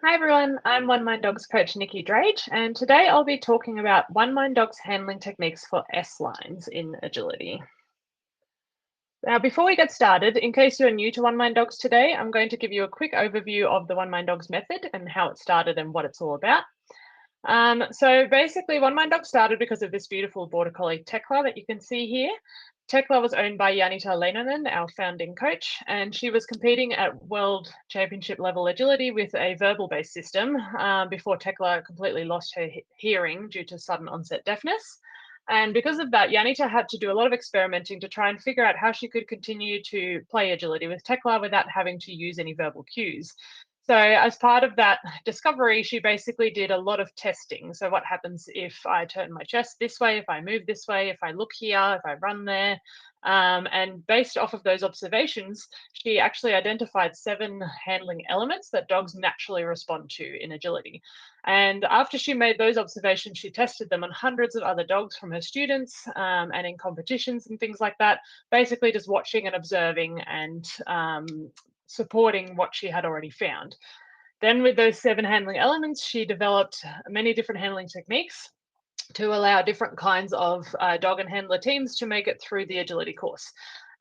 Hi everyone, I'm OneMind Dogs coach Niki Drage, and today I'll be talking about OneMind Dogs handling techniques for S-lines in agility. Now, before we get started, in case you're new to OneMind Dogs today, I'm going to give you a quick overview of the OneMind Dogs method and how it started and what it's all about. So basically, OneMind Dogs started because of this beautiful border collie Tekla that you can see here. Tekla was owned by Janita Leinonen, our founding coach, and she was competing at World Championship level agility with a verbal-based system before Tekla completely lost her hearing due to sudden onset deafness. And because of that, Janita had to do a lot of experimenting to try and figure out how she could continue to play agility with Tekla without having to use any verbal cues. So as part of that discovery, she basically did a lot of testing. So what happens if I turn my chest this way, if I move this way, if I look here, if I run there? And based off of those observations, she actually identified 7 handling elements that dogs naturally respond to in agility. And after she made those observations, she tested them on hundreds of other dogs from her students and in competitions and things like that, basically just watching and observing and supporting what she had already found. Then with those 7 handling elements, she developed many different handling techniques to allow different kinds of dog and handler teams to make it through the agility course.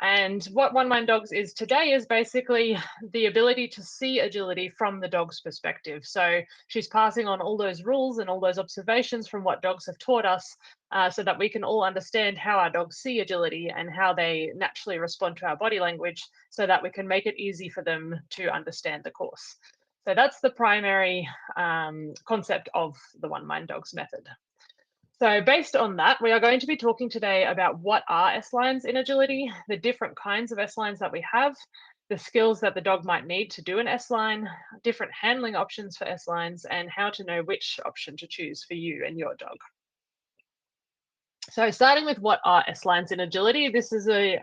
And what OneMind Dogs is today is basically the ability to see agility from the dog's perspective. So she's passing on all those rules and all those observations from what dogs have taught us so that we can all understand how our dogs see agility and how they naturally respond to our body language so that we can make it easy for them to understand the course. So that's the primary concept of the OneMind Dogs method. So based on that, we are going to be talking today about what are S-lines in agility, the different kinds of S-lines that we have, the skills that the dog might need to do an S-line, different handling options for S-lines, and how to know which option to choose for you and your dog. So starting with what are S-lines in agility, this is a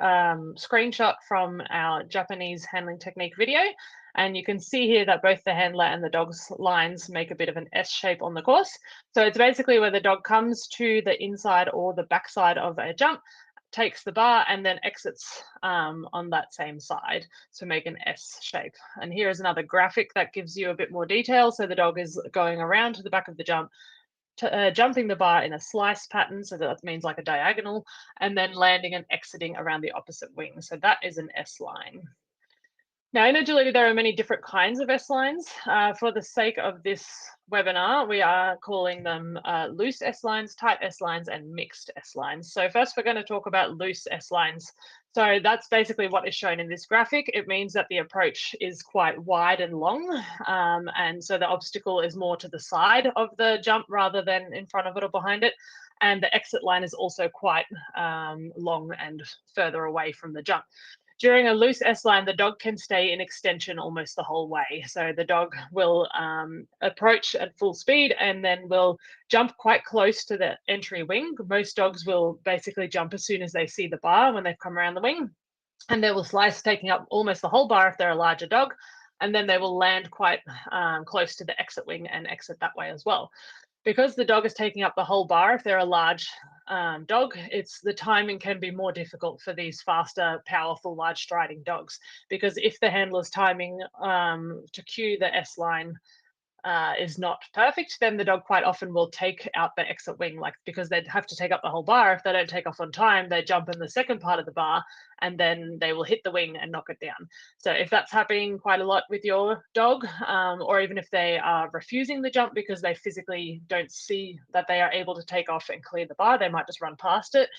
screenshot from our Japanese handling technique video. And you can see here that both the handler and the dog's lines make a bit of an S shape on the course. So it's basically where the dog comes to the inside or the backside of a jump, takes the bar and then exits on that same side to make an S shape. And here is another graphic that gives you a bit more detail. So the dog is going around to the back of the jump, jumping the bar in a slice pattern, so that means like a diagonal, and then landing and exiting around the opposite wing. So that is an S line. Now, in agility, there are many different kinds of S-lines. For the sake of this webinar, we are calling them loose S-lines, tight S-lines, and mixed S-lines. So first, we're going to talk about loose S-lines. So that's basically what is shown in this graphic. It means that the approach is quite wide and long. And so the obstacle is more to the side of the jump rather than in front of it or behind it. And the exit line is also quite long and further away from the jump. During a loose S-line, the dog can stay in extension almost the whole way. So the dog will approach at full speed and then will jump quite close to the entry wing. Most dogs will basically jump as soon as they see the bar when they've come around the wing. And they will slice, taking up almost the whole bar if they're a larger dog. And then they will land quite close to the exit wing and exit that way as well. Because the dog is taking up the whole bar, if they're a large dog, the timing can be more difficult for these faster, powerful, large striding dogs. Because if the handler's timing to cue the S line is not perfect, then the dog quite often will take out the exit wing, like because they'd have to take up the whole bar. If they don't take off on time, they jump in the second part of the bar and then they will hit the wing and knock it down. So if that's happening quite a lot with your dog, or even if they are refusing the jump because they physically don't see that they are able to take off and clear the bar, they might just run past it,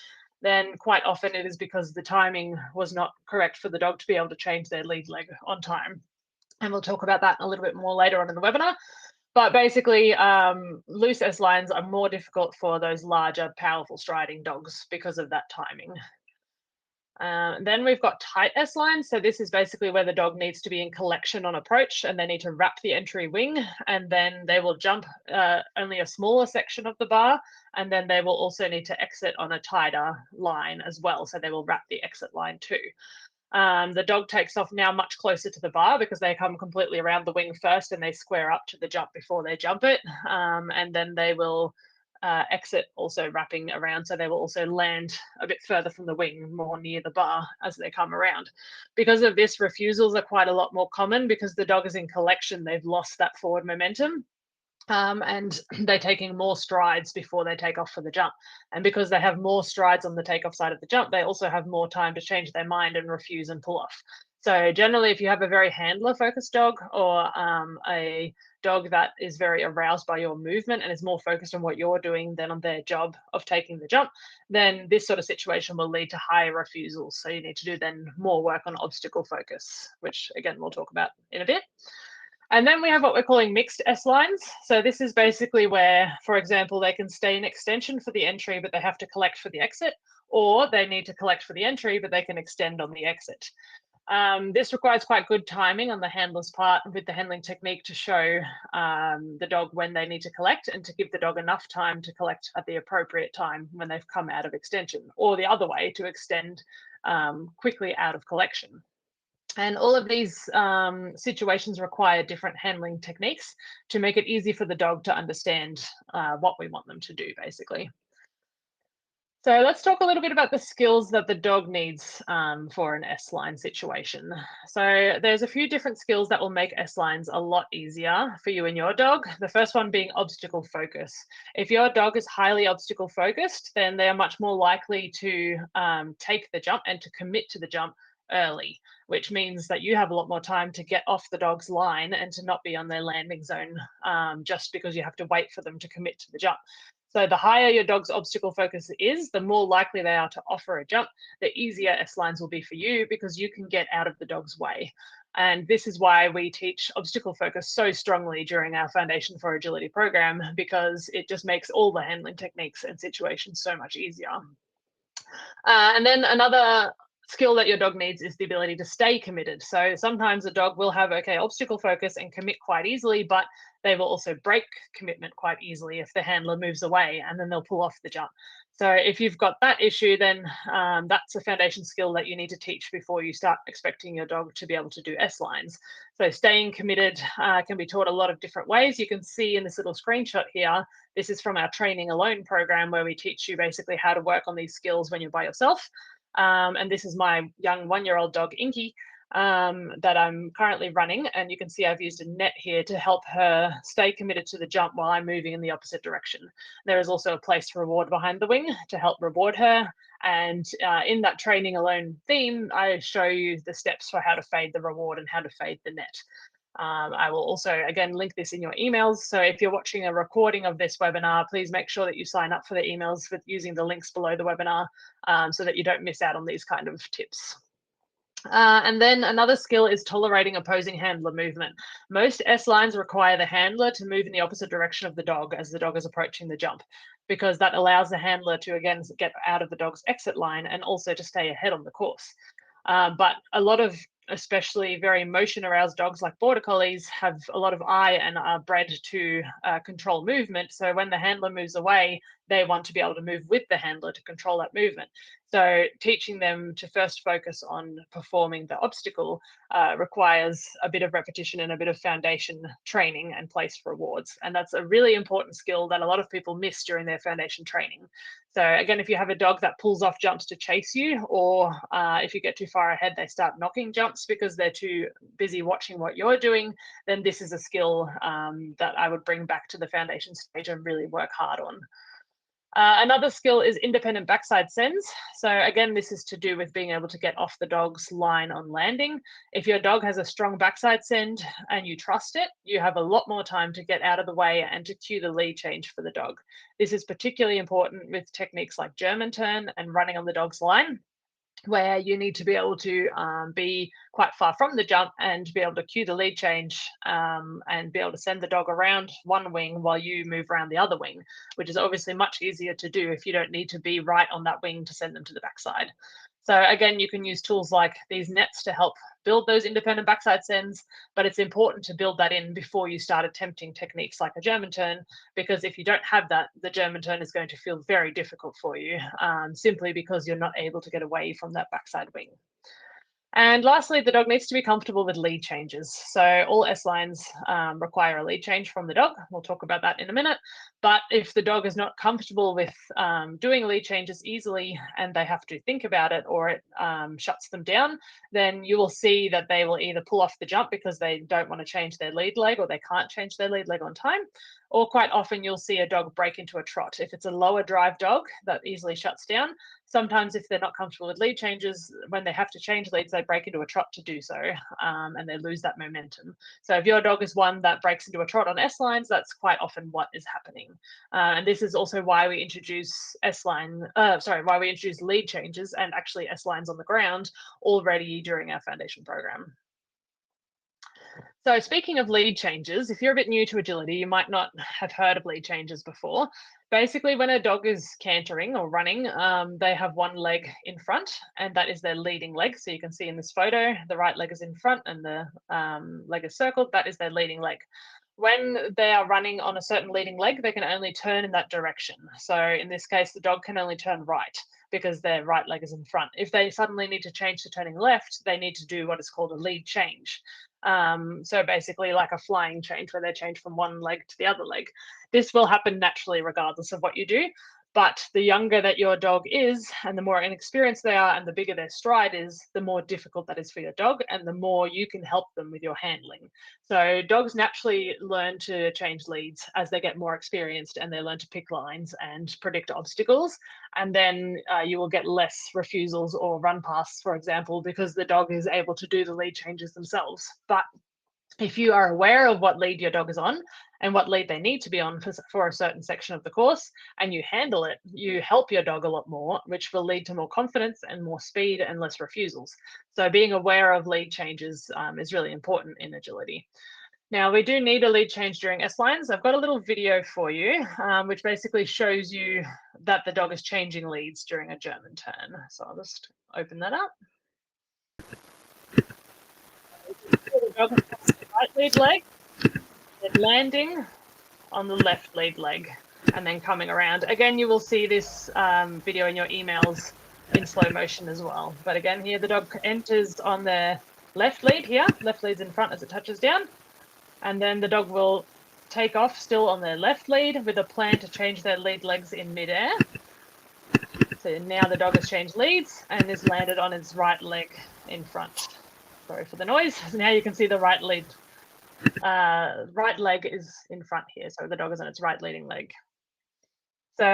then quite often it is because the timing was not correct for the dog to be able to change their lead leg on time. And we'll talk about that a little bit more later on in the webinar. But basically, loose S-lines are more difficult for those larger, powerful striding dogs because of that timing. Then we've got tight S-lines. So this is basically where the dog needs to be in collection on approach and they need to wrap the entry wing, and then they will jump only a smaller section of the bar, and then they will also need to exit on a tighter line as well. So they will wrap the exit line too. The dog takes off now much closer to the bar because they come completely around the wing first and they square up to the jump before they jump it. And then they will exit also wrapping around, so they will also land a bit further from the wing, more near the bar as they come around. Because of this, refusals are quite a lot more common because the dog is in collection, they've lost that forward momentum. And they're taking more strides before they take off for the jump. And because they have more strides on the takeoff side of the jump, they also have more time to change their mind and refuse and pull off. So generally, if you have a very handler focused dog, or a dog that is very aroused by your movement and is more focused on what you're doing than on their job of taking the jump, then this sort of situation will lead to higher refusals. So you need to do then more work on obstacle focus, which again, we'll talk about in a bit. And then we have what we're calling mixed S-lines. So this is basically where, for example, they can stay in extension for the entry, but they have to collect for the exit, or they need to collect for the entry, but they can extend on the exit. This requires quite good timing on the handler's part with the handling technique to show the dog when they need to collect and to give the dog enough time to collect at the appropriate time when they've come out of extension, or the other way, to extend quickly out of collection. And all of these situations require different handling techniques to make it easy for the dog to understand what we want them to do, basically. So let's talk a little bit about the skills that the dog needs for an S-line situation. So there's a few different skills that will make S-lines a lot easier for you and your dog. The first one being obstacle focus. If your dog is highly obstacle focused, then they are much more likely to take the jump and to commit to the jump early, which means that you have a lot more time to get off the dog's line and to not be on their landing zone just because you have to wait for them to commit to the jump. So the higher your dog's obstacle focus is, the more likely they are to offer a jump, the easier S-lines will be for you because you can get out of the dog's way. And this is why we teach obstacle focus so strongly during our Foundation for Agility program, because it just makes all the handling techniques and situations so much easier. And then another skill that your dog needs is the ability to stay committed. So sometimes a dog will have obstacle focus and commit quite easily, but they will also break commitment quite easily if the handler moves away, and then they'll pull off the jump. So if you've got that issue, then that's a foundation skill that you need to teach before you start expecting your dog to be able to do S-lines. So staying committed can be taught a lot of different ways. You can see in this little screenshot here, this is from our Training Alone program, where we teach you basically how to work on these skills when you're by yourself. And this is my young 1-year-old dog, Niki, that I'm currently running. And you can see I've used a net here to help her stay committed to the jump while I'm moving in the opposite direction. There is also a place reward behind the wing to help reward her. And in that Training Alone theme, I show you the steps for how to fade the reward and how to fade the net. I will also, again, link this in your emails. So if you're watching a recording of this webinar, please make sure that you sign up for the emails with using the links below the webinar so that you don't miss out on these kind of tips. And then another skill is tolerating opposing handler movement. Most S-lines require the handler to move in the opposite direction of the dog as the dog is approaching the jump, because that allows the handler to, again, get out of the dog's exit line and also to stay ahead on the course. But a lot of especially very motion aroused dogs like border collies have a lot of eye and are bred to control movement. So when the handler moves away, they want to be able to move with the handler to control that movement. So teaching them to first focus on performing the obstacle requires a bit of repetition and a bit of foundation training and place rewards. And that's a really important skill that a lot of people miss during their foundation training. So again, if you have a dog that pulls off jumps to chase you, or if you get too far ahead, they start knocking jumps because they're too busy watching what you're doing, then this is a skill that I would bring back to the foundation stage and really work hard on. Another skill is independent backside sends. So again, this is to do with being able to get off the dog's line on landing. If your dog has a strong backside send and you trust it, you have a lot more time to get out of the way and to cue the lead change for the dog. This is particularly important with techniques like German turn and running on the dog's line, where you need to be able to be quite far from the jump and be able to cue the lead change and be able to send the dog around one wing while you move around the other wing, which is obviously much easier to do if you don't need to be right on that wing to send them to the backside. So again, you can use tools like these nets to help build those independent backside sends, but it's important to build that in before you start attempting techniques like a German turn, because if you don't have that, the German turn is going to feel very difficult for you, simply because you're not able to get away from that backside wing. And lastly, the dog needs to be comfortable with lead changes. So all S-lines require a lead change from the dog. We'll talk about that in a minute. But if the dog is not comfortable with doing lead changes easily and they have to think about it, or it shuts them down, then you will see that they will either pull off the jump because they don't want to change their lead leg, or they can't change their lead leg on time. Or quite often you'll see a dog break into a trot. If it's a lower drive dog that easily shuts down, sometimes if they're not comfortable with lead changes, when they have to change leads, they break into a trot to do so, and they lose that momentum. So if your dog is one that breaks into a trot on S-lines, that's quite often what is happening. And this is also why we introduce why we introduce lead changes and actually S-lines on the ground already during our foundation program. So speaking of lead changes, if you're a bit new to agility, you might not have heard of lead changes before. Basically, when a dog is cantering or running, they have one leg in front, and that is their leading leg. So you can see in this photo, the right leg is in front and the leg is circled. That is their leading leg. When they are running on a certain leading leg, they can only turn in that direction. So in this case, the dog can only turn right because their right leg is in front. If they suddenly need to change to turning left, they need to do what is called a lead change. So basically like a flying change where they change from one leg to the other leg. This will happen naturally regardless of what you do. But the younger that your dog is and the more inexperienced they are and the bigger their stride is, the more difficult that is for your dog and the more you can help them with your handling. So dogs naturally learn to change leads as they get more experienced and they learn to pick lines and predict obstacles. And then you will get less refusals or run pass, for example, because the dog is able to do the lead changes themselves. But if you are aware of what lead your dog is on and what lead they need to be on for a certain section of the course, and you handle it, you help your dog a lot more, which will lead to more confidence and more speed and less refusals. So being aware of lead changes is really important in agility. Now, we do need a lead change during S-lines. I've got a little video for you, which basically shows you that the dog is changing leads during a German turn. So I'll just open that up. The dog is on the right lead leg, then landing on the left lead leg, and then coming around. Again, you will see this video in your emails in slow motion as well. But again, here the dog enters on the left lead here. Left lead's in front as it touches down. And then the dog will take off still on their left lead with a plan to change their lead legs in midair. So now the dog has changed leads and is landed on its right leg in front. Sorry for the noise. Now you can see the right leg is in front here. So the dog is on its right leading leg. So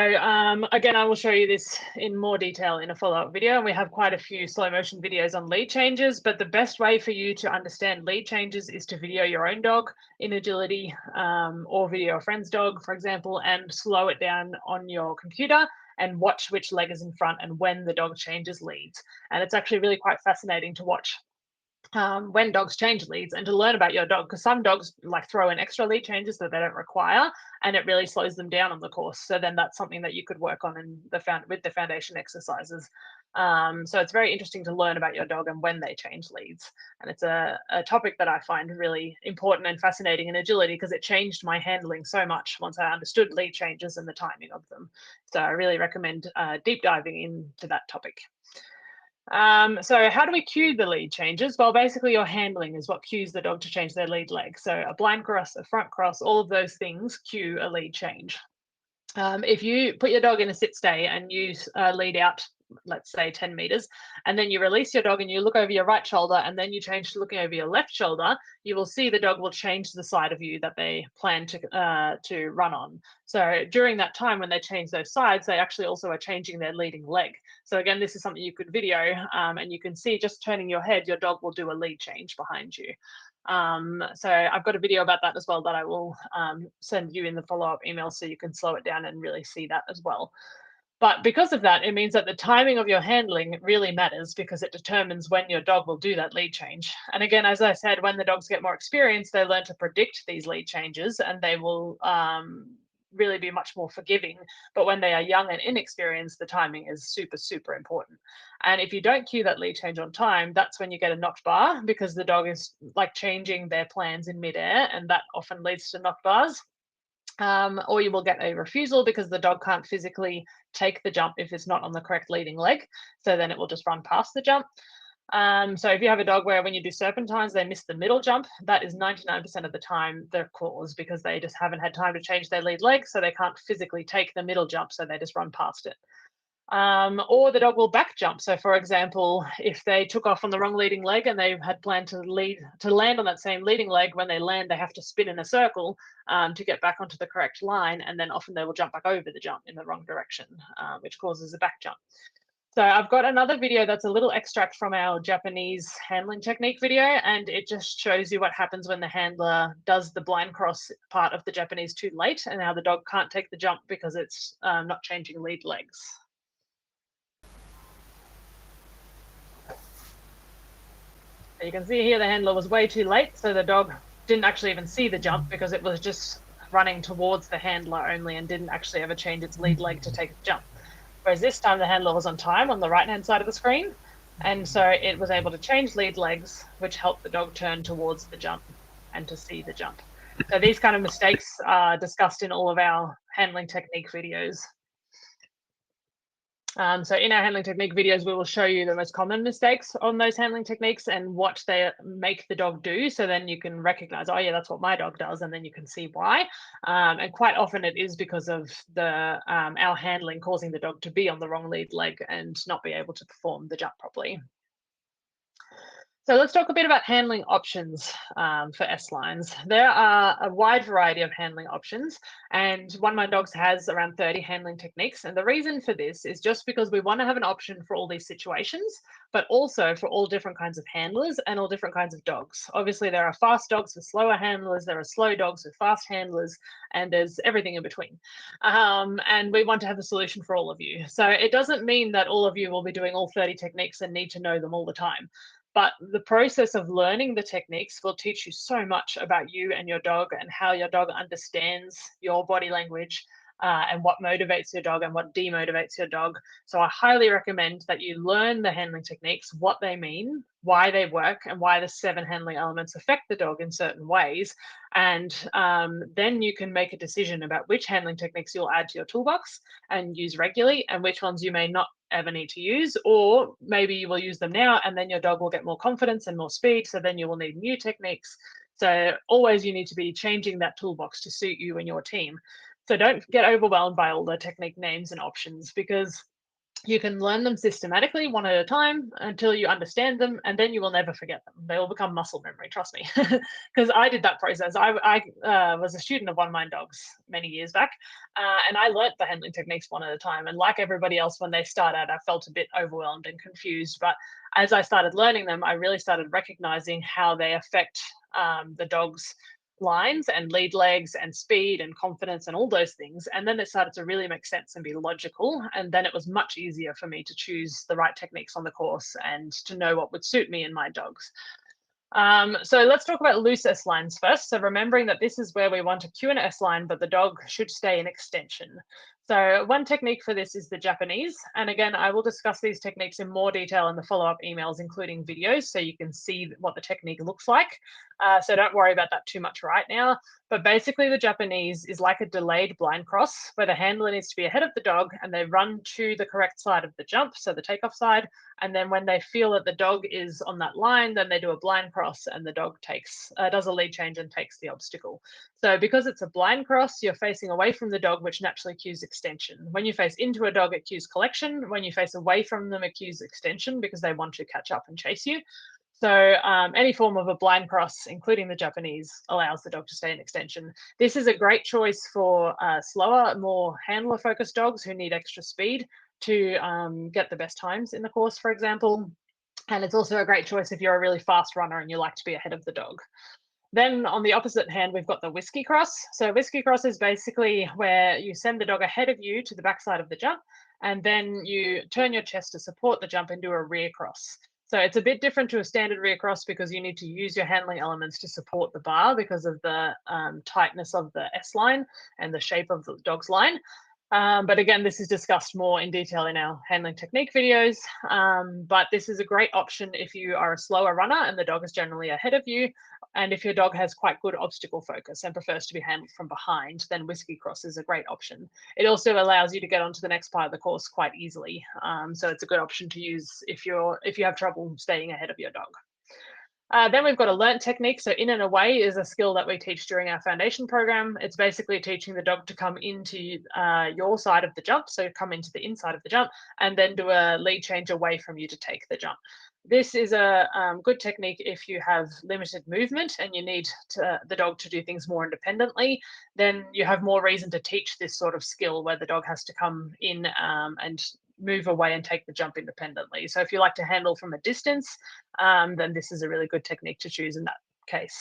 again, I will show you this in more detail in a follow-up video. And we have quite a few slow motion videos on lead changes, but the best way for you to understand lead changes is to video your own dog in agility or video a friend's dog, for example, and slow it down on your computer and watch which leg is in front and when the dog changes leads. And it's actually really quite fascinating to watch when dogs change leads and to learn about your dog, because some dogs like throw in extra lead changes that they don't require and it really slows them down on the course. So then that's something that you could work on in with the foundation exercises. So it's very interesting to learn about your dog and when they change leads. And it's a topic that I find really important and fascinating in agility because it changed my handling so much once I understood lead changes and the timing of them. So I really recommend deep diving into that topic. So how do we cue the lead changes? Well, basically your handling is what cues the dog to change their lead leg. So a blind cross, a front cross, all of those things cue a lead change. If you put your dog in a sit stay and you lead out, let's say 10 meters, and then you release your dog and you look over your right shoulder and then you change to looking over your left shoulder, you will see the dog will change the side of you that they plan to run on. So during that time when they change those sides, they actually also are changing their leading leg. So again, this is something you could video and you can see just turning your head, your dog will do a lead change behind you. So I've got a video about that as well that I will send you in the follow-up email so you can slow it down and really see that as well. But because of that, it means that the timing of your handling really matters because it determines when your dog will do that lead change. And again, as I said, when the dogs get more experience, they learn to predict these lead changes and they will really be much more forgiving. But when they are young and inexperienced, the timing is super, super important. And if you don't cue that lead change on time, that's when you get a knocked bar because the dog is like changing their plans in midair, and that often leads to knocked bars. Or you will get a refusal because the dog can't physically take the jump if it's not on the correct leading leg. So then it will just run past the jump. So if you have a dog where when you do serpentines, they miss the middle jump, that is 99% of the time the cause, because they just haven't had time to change their lead leg, so they can't physically take the middle jump, so they just run past it. Or the dog will back jump. So for example, if they took off on the wrong leading leg and they had planned to land on that same leading leg, when they land, they have to spin in a circle to get back onto the correct line. And then often they will jump back over the jump in the wrong direction, which causes a back jump. So I've got another video that's a little extract from our Japanese handling technique video, and it just shows you what happens when the handler does the blind cross part of the Japanese too late, and how the dog can't take the jump because it's not changing lead legs. You can see here the handler was way too late, so the dog didn't actually even see the jump because it was just running towards the handler only and didn't actually ever change its lead leg to take the jump. Whereas this time the handler was on time on the right-hand side of the screen, and so it was able to change lead legs, which helped the dog turn towards the jump and to see the jump. So these kind of mistakes are discussed in all of our handling technique videos. So in our handling technique videos, we will show you the most common mistakes on those handling techniques and what they make the dog do. So then you can recognize, oh yeah, that's what my dog does. And then you can see why. And quite often it is because of our handling causing the dog to be on the wrong lead leg and not be able to perform the jump properly. So let's talk a bit about handling options for S-lines. There are a wide variety of handling options, and OneMind Dogs has around 30 handling techniques. And the reason for this is just because we want to have an option for all these situations, but also for all different kinds of handlers and all different kinds of dogs. Obviously, there are fast dogs with slower handlers, there are slow dogs with fast handlers, and there's everything in between. And we want to have a solution for all of you. So it doesn't mean that all of you will be doing all 30 techniques and need to know them all the time. But the process of learning the techniques will teach you so much about you and your dog and how your dog understands your body language and what motivates your dog and what demotivates your dog. So I highly recommend that you learn the handling techniques, what they mean, why they work, and why the 7 handling elements affect the dog in certain ways. And then you can make a decision about which handling techniques you'll add to your toolbox and use regularly, and which ones you may not ever need to use, or maybe you will use them now and then your dog will get more confidence and more speed, so then you will need new techniques. So always you need to be changing that toolbox to suit you and your team. So don't get overwhelmed by all the technique names and options, because you can learn them systematically one at a time until you understand them, and then you will never forget them. They will become muscle memory, trust me. Because I did that process. I was a student of OneMind Dogs many years back, and I learnt the handling techniques one at a time. And like everybody else, when they start out, I felt a bit overwhelmed and confused. But as I started learning them, I really started recognizing how they affect the dog's lines and lead legs and speed and confidence and all those things. And then it started to really make sense and be logical. And then it was much easier for me to choose the right techniques on the course and to know what would suit me and my dogs. So let's talk about loose S-lines first. So remembering that this is where we want to cue an S-line, but the dog should stay in extension. So one technique for this is the Japanese. And again, I will discuss these techniques in more detail in the follow-up emails, including videos, so you can see what the technique looks like. So don't worry about that too much right now. But basically the Japanese is like a delayed blind cross, where the handler needs to be ahead of the dog and they run to the correct side of the jump, so the takeoff side. And then when they feel that the dog is on that line, then they do a blind cross and the dog does a lead change and takes the obstacle. So because it's a blind cross, you're facing away from the dog, which naturally cues extension. When you face into a dog, it cues collection. When you face away from them, it cues extension because they want to catch up and chase you. So any form of a blind cross, including the Japanese, allows the dog to stay in extension. This is a great choice for slower, more handler-focused dogs who need extra speed to get the best times in the course, for example. And it's also a great choice if you're a really fast runner and you like to be ahead of the dog. Then on the opposite hand, we've got the whiskey cross. So whiskey cross is basically where you send the dog ahead of you to the backside of the jump, and then you turn your chest to support the jump and do a rear cross. So it's a bit different to a standard rear cross because you need to use your handling elements to support the bar because of the tightness of the S line and the shape of the dog's line. But again, this is discussed more in detail in our handling technique videos. But this is a great option if you are a slower runner and the dog is generally ahead of you. And if your dog has quite good obstacle focus and prefers to be handled from behind, then whiskey cross is a great option. It also allows you to get onto the next part of the course quite easily. So it's a good option to use if you have trouble staying ahead of your dog. Then we've got a learnt technique. So in and away is a skill that we teach during our foundation program. It's basically teaching the dog to come into your side of the jump. So come into the inside of the jump and then do a lead change away from you to take the jump. This is a good technique if you have limited movement and you need the dog to do things more independently. Then you have more reason to teach this sort of skill where the dog has to come in and move away and take the jump independently. So if you like to handle from a distance, then this is a really good technique to choose in that case.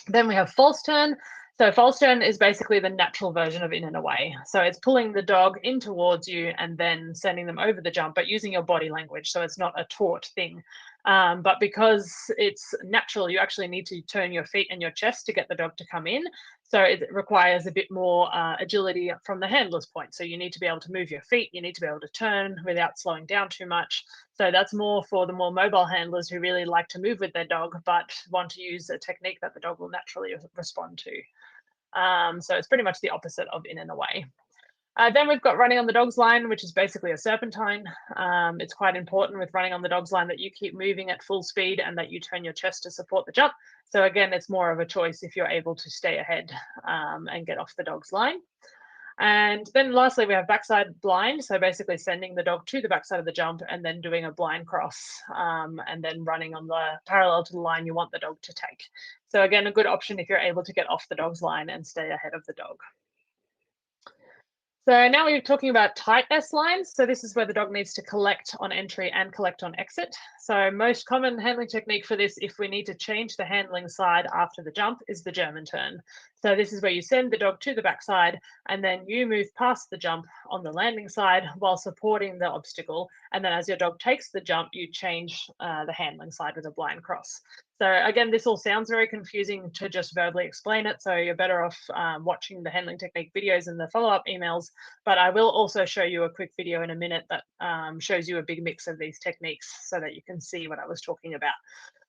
Then we have false turn. So false turn is basically the natural version of in and away. So it's pulling the dog in towards you and then sending them over the jump, but using your body language. So it's not a taught thing. But because it's natural, you actually need to turn your feet and your chest to get the dog to come in. So it requires a bit more agility from the handler's point. So you need to be able to move your feet, you need to be able to turn without slowing down too much. So that's more for the more mobile handlers who really like to move with their dog, but want to use a technique that the dog will naturally respond to. So it's pretty much the opposite of in and away. Then we've got running on the dog's line, which is basically a serpentine. It's quite important with running on the dog's line that you keep moving at full speed and that you turn your chest to support the jump. So again, it's more of a choice if you're able to stay ahead and get off the dog's line. And then lastly, we have backside blind. So basically sending the dog to the backside of the jump and then doing a blind cross and then running on the parallel to the line you want the dog to take. So again, a good option if you're able to get off the dog's line and stay ahead of the dog. So now we're talking about tight S lines. So this is where the dog needs to collect on entry and collect on exit. So most common handling technique for this, if we need to change the handling side after the jump, is the German turn. So this is where you send the dog to the backside and then you move past the jump on the landing side while supporting the obstacle. And then as your dog takes the jump, you change the handling side with a blind cross. So again, this all sounds very confusing to just verbally explain it. So you're better off watching the handling technique videos and the follow-up emails. But I will also show you a quick video in a minute that shows you a big mix of these techniques so that you can see what I was talking about.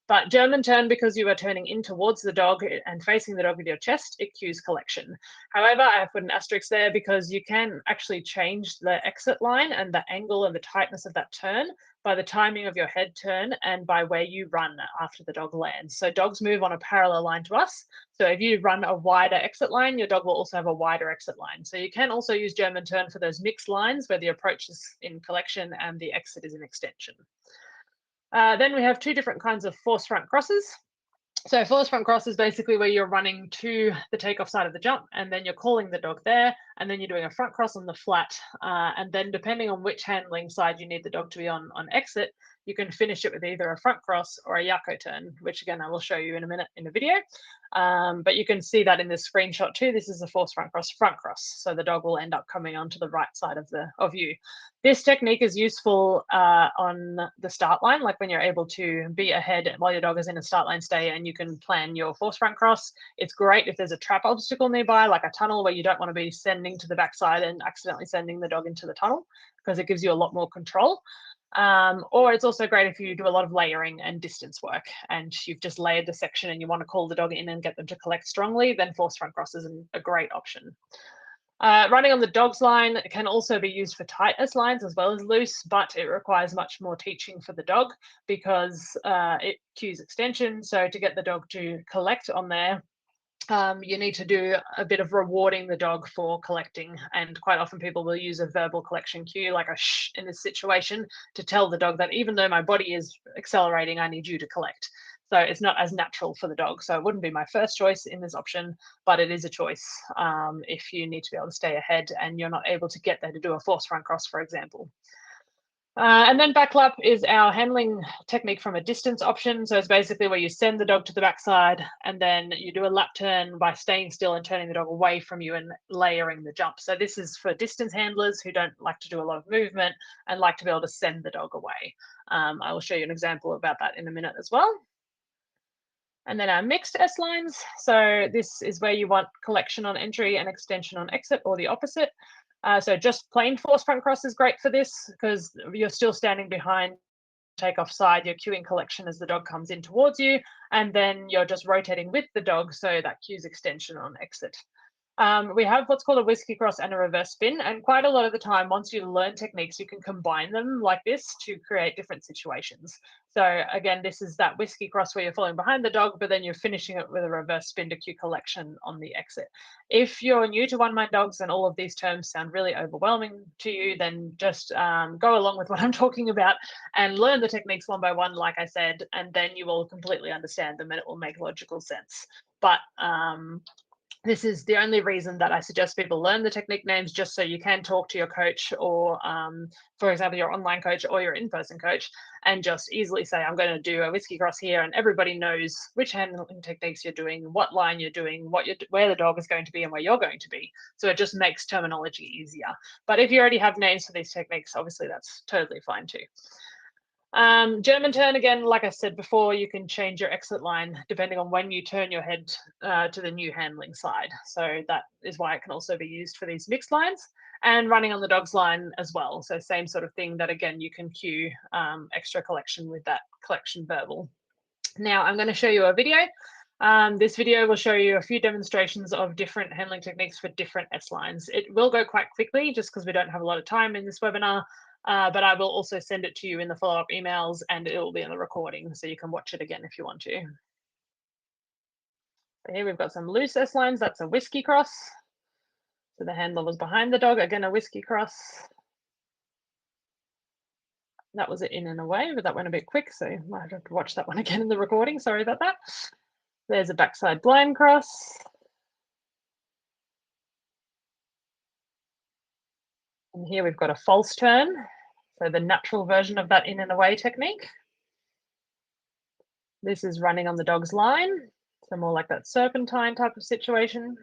But German turn, because you are turning in towards the dog and facing the dog with your chest, it cues collection. However, I have put an asterisk there because you can actually change the exit line and the angle and the tightness of that turn by the timing of your head turn and by where you run after the dog lands. So dogs move on a parallel line to us. So if you run a wider exit line, your dog will also have a wider exit line. So you can also use German turn for those mixed lines where the approach is in collection and the exit is in extension. Then we have two different kinds of force front crosses. So force front cross is basically where you're running to the takeoff side of the jump and then you're calling the dog there and then you're doing a front cross on the flat. And then depending on which handling side you need the dog to be on exit, you can finish it with either a front cross or a Yako turn, which again, I will show you in a minute in the video. But you can see that in this screenshot too. This is a force front cross. So the dog will end up coming onto the right side of you. This technique is useful on the start line, like when you're able to be ahead while your dog is in a start line stay and you can plan your force front cross. It's great if there's a trap obstacle nearby, like a tunnel where you don't want to be sending to the backside and accidentally sending the dog into the tunnel, because it gives you a lot more control. Or it's also great if you do a lot of layering and distance work and you've just layered the section and you want to call the dog in and get them to collect strongly, then force front cross is a great option. Running on the dog's line can also be used for tight S lines as well as loose, but it requires much more teaching for the dog because it cues extension. So to get the dog to collect on there, you need to do a bit of rewarding the dog for collecting. And quite often people will use a verbal collection cue, like a shh in this situation, to tell the dog that even though my body is accelerating, I need you to collect. So it's not as natural for the dog. So it wouldn't be my first choice in this option, but it is a choice if you need to be able to stay ahead and you're not able to get there to do a force front cross, for example. And then backlap is our handling technique from a distance option. So it's basically where you send the dog to the backside and then you do a lap turn by staying still and turning the dog away from you and layering the jump. So this is for distance handlers who don't like to do a lot of movement and like to be able to send the dog away. I will show you an example about that in a minute as well. And then our mixed S lines. So this is where you want collection on entry and extension on exit, or the opposite. So just plain force front cross is great for this because you're still standing behind, take off side, you're cueing collection as the dog comes in towards you, and then you're just rotating with the dog, so that cues extension on exit. We have what's called a whiskey cross and a reverse spin, and quite a lot of the time, once you learn techniques, you can combine them like this to create different situations. So again, this is that whiskey cross where you're following behind the dog, but then you're finishing it with a reverse spin to cue collection on the exit. If you're new to OneMind dogs and all of these terms sound really overwhelming to you, then just go along with what I'm talking about and learn the techniques one by one, like I said, and then you will completely understand them and it will make logical sense. But this is the only reason that I suggest people learn the technique names, just so you can talk to your coach or, for example, your online coach or your in-person coach, and just easily say, I'm going to do a whiskey cross here, and everybody knows which handling techniques you're doing, what line you're doing, where the dog is going to be and where you're going to be. So it just makes terminology easier. But if you already have names for these techniques, obviously that's totally fine too. German turn, again, like I said before, you can change your exit line depending on when you turn your head to the new handling side. So that is why it can also be used for these mixed lines, and running on the dog's line as well. So same sort of thing, that again, you can cue extra collection with that collection verbal. Now I'm going to show you a video. This video will show you a few demonstrations of different handling techniques for different S lines. It will go quite quickly just because we don't have a lot of time in this webinar. But I will also send it to you in the follow-up emails, and it will be in the recording, so you can watch it again if you want to. So here we've got some loose S lines. That's a whiskey cross. So the handler was behind the dog, again a whiskey cross. That was it in and away, but that went a bit quick, so I might have to watch that one again in the recording. Sorry about that. There's a backside blind cross. And here we've got a false turn. So the natural version of that in and away technique. This is running on the dog's line. So more like that serpentine type of situation.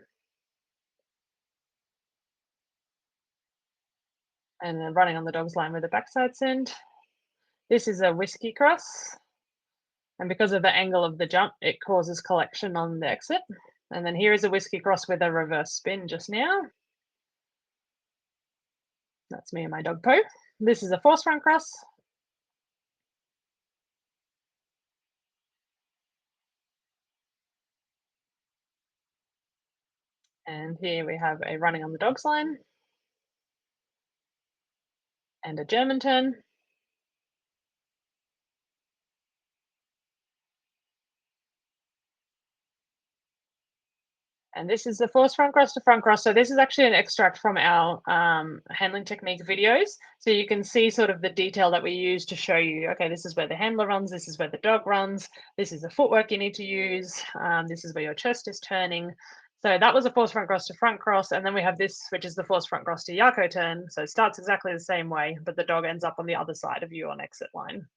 And then running on the dog's line with a backside send. This is a whiskey cross. And because of the angle of the jump, it causes collection on the exit. And then here is a whiskey cross with a reverse spin just now. That's me and my dog Poe. This is a force front cross. And here we have a running on the dog's line. And a German turn. And this is the force front cross to front cross. So this is actually an extract from our handling technique videos. So you can see sort of the detail that we use to show you, okay, this is where the handler runs, this is where the dog runs, this is the footwork you need to use, this is where your chest is turning. So that was a force front cross to front cross. And then we have this, which is the force front cross to Yako turn. So it starts exactly the same way, but the dog ends up on the other side of you on exit line.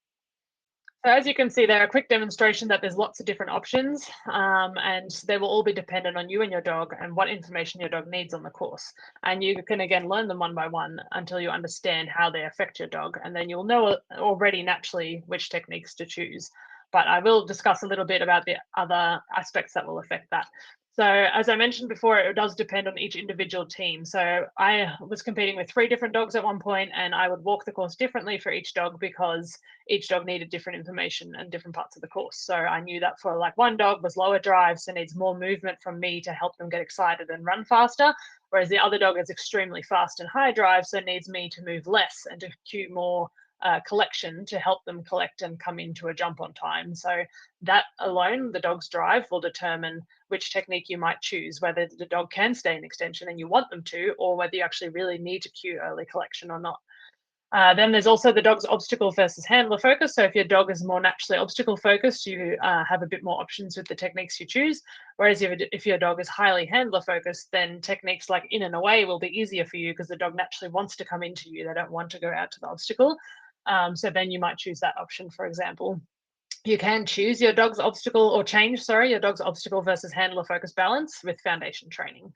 So as you can see there, a quick demonstration that there's lots of different options, and they will all be dependent on you and your dog and what information your dog needs on the course. And you can again learn them one by one until you understand how they affect your dog, and then you'll know already naturally which techniques to choose. But I will discuss a little bit about the other aspects that will affect that. So as I mentioned before, it does depend on each individual team. So I was competing with 3 different dogs at one point, and I would walk the course differently for each dog because each dog needed different information and different parts of the course. So I knew that for like one dog was lower drive, so needs more movement from me to help them get excited and run faster. Whereas the other dog is extremely fast and high drive, so needs me to move less and to cue more collection to help them collect and come into a jump on time. So that alone, the dog's drive, will determine which technique you might choose, whether the dog can stay in extension and you want them to, or whether you actually really need to cue early collection or not. Then there's also the dog's obstacle versus handler focus. So if your dog is more naturally obstacle focused, you have a bit more options with the techniques you choose. Whereas if your dog is highly handler focused, then techniques like in and away will be easier for you because the dog naturally wants to come into you. They don't want to go out to the obstacle. So then you might choose that option, for example. You can choose your dog's obstacle or change, sorry, your dog's obstacle versus handler focus balance with foundation training.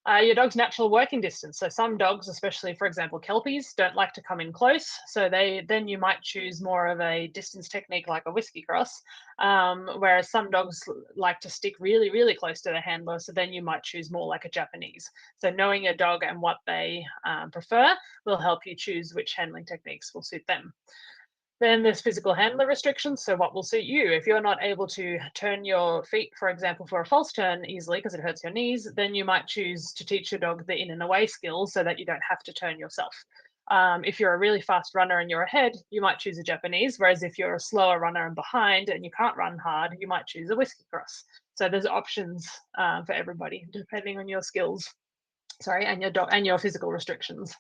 Your dog's natural working distance. So some dogs, especially for example Kelpies, don't like to come in close. So then you might choose more of a distance technique like a whiskey cross, whereas some dogs like to stick really, really close to their handler. So then you might choose more like a Japanese. So knowing your dog and what they prefer will help you choose which handling techniques will suit them. Then there's physical handler restrictions. So what will suit you? If you're not able to turn your feet, for example, for a false turn easily because it hurts your knees, then you might choose to teach your dog the in and away skills so that you don't have to turn yourself. If you're a really fast runner and you're ahead, you might choose a Japanese. Whereas if you're a slower runner and behind and you can't run hard, you might choose a whiskey cross. So there's options for everybody depending on your skills. Sorry, and your dog and your physical restrictions.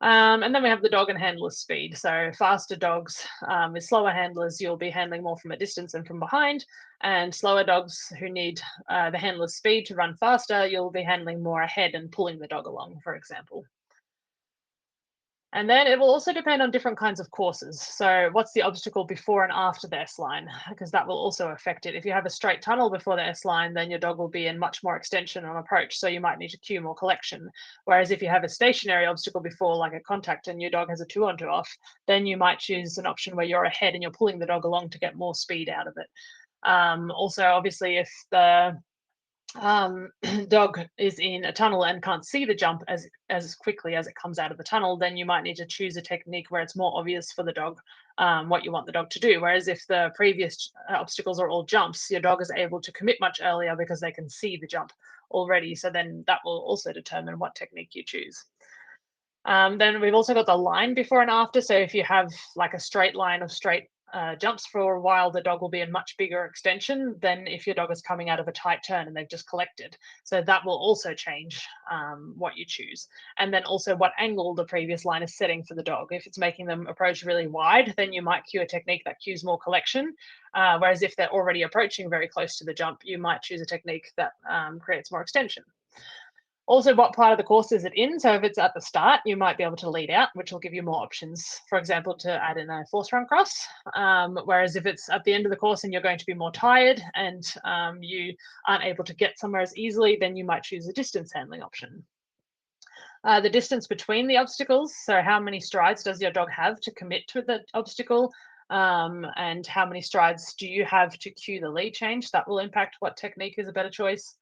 And then we have the dog and handler speed. So faster dogs with slower handlers, you'll be handling more from a distance and from behind. And slower dogs who need the handler's speed to run faster, you'll be handling more ahead and pulling the dog along, for example. And then it will also depend on different kinds of courses. So what's the obstacle before and after the S line? Because that will also affect it. If you have a straight tunnel before the S line, then your dog will be in much more extension on approach. So you might need to cue more collection. Whereas if you have a stationary obstacle before, like a contact, and your dog has a 2-on 2-off, then you might choose an option where you're ahead and you're pulling the dog along to get more speed out of it. Also, obviously, if the dog is in a tunnel and can't see the jump as quickly as it comes out of the tunnel, then you might need to choose a technique where it's more obvious for the dog what you want the dog to do. Whereas if the previous obstacles are all jumps, your dog is able to commit much earlier because they can see the jump already. So then that will also determine what technique you choose. Then we've also got the line before and after. So if you have like a straight line of straight jumps for a while, the dog will be in much bigger extension than if your dog is coming out of a tight turn and they've just collected. So that will also change what you choose. And then also what angle the previous line is setting for the dog. If it's making them approach really wide, then you might cue a technique that cues more collection. Whereas if they're already approaching very close to the jump, you might choose a technique that creates more extension. Also, what part of the course is it in? So if it's at the start, you might be able to lead out, which will give you more options, for example, to add in a force run cross. Whereas if it's at the end of the course and you're going to be more tired and you aren't able to get somewhere as easily, then you might choose a distance handling option. The distance between the obstacles, so how many strides does your dog have to commit to the obstacle, and how many strides do you have to cue the lead change? That will impact what technique is a better choice.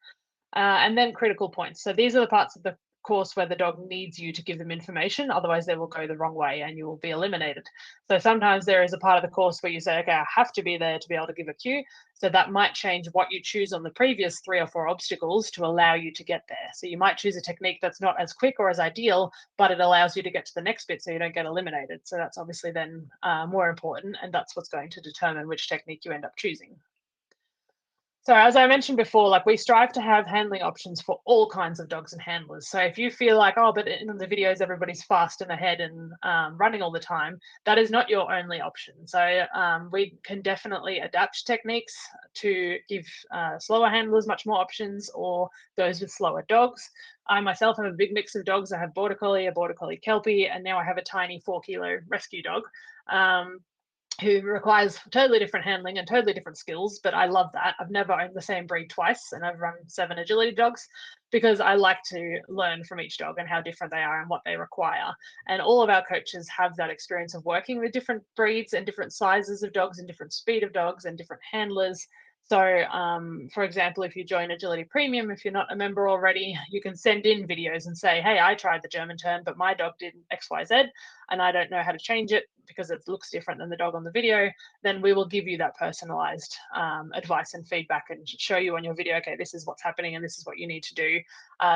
And then critical points. So these are the parts of the course where the dog needs you to give them information, otherwise they will go the wrong way and you will be eliminated. So sometimes there is a part of the course where you say, okay, I have to be there to be able to give a cue. So that might change what you choose on the previous 3 or 4 obstacles to allow you to get there. So you might choose a technique that's not as quick or as ideal, but it allows you to get to the next bit so you don't get eliminated. So that's obviously then more important, and that's what's going to determine which technique you end up choosing. So as I mentioned before, like we strive to have handling options for all kinds of dogs and handlers. So if you feel like, oh, but in the videos, everybody's fast and ahead and running all the time, that is not your only option. So we can definitely adapt techniques to give slower handlers much more options, or those with slower dogs. I myself have a big mix of dogs. I have Border Collie, a Border Collie Kelpie, and now I have a tiny 4-kilo rescue dog. Who requires totally different handling and totally different skills, but I love that. I've never owned the same breed twice, and I've run 7 agility dogs because I like to learn from each dog and how different they are and what they require. And all of our coaches have that experience of working with different breeds and different sizes of dogs and different speed of dogs and different handlers. So, for example, if you join Agility Premium, if you're not a member already, you can send in videos and say, hey, I tried the German turn, but my dog did XYZ, and I don't know how to change it because it looks different than the dog on the video. Then we will give you that personalized advice and feedback and show you on your video, okay, this is what's happening and this is what you need to do,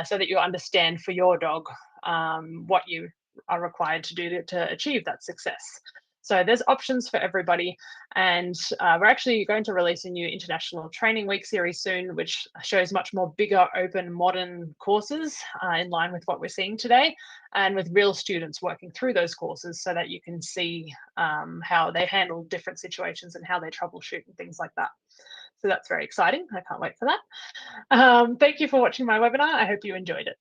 so that you understand for your dog what you are required to do to achieve that success. So there's options for everybody, and we're actually going to release a new International Training Week series soon, which shows much more bigger, open, modern courses in line with what we're seeing today, and with real students working through those courses so that you can see how they handle different situations and how they troubleshoot and things like that. So that's very exciting. I can't wait for that. Thank you for watching my webinar. I hope you enjoyed it.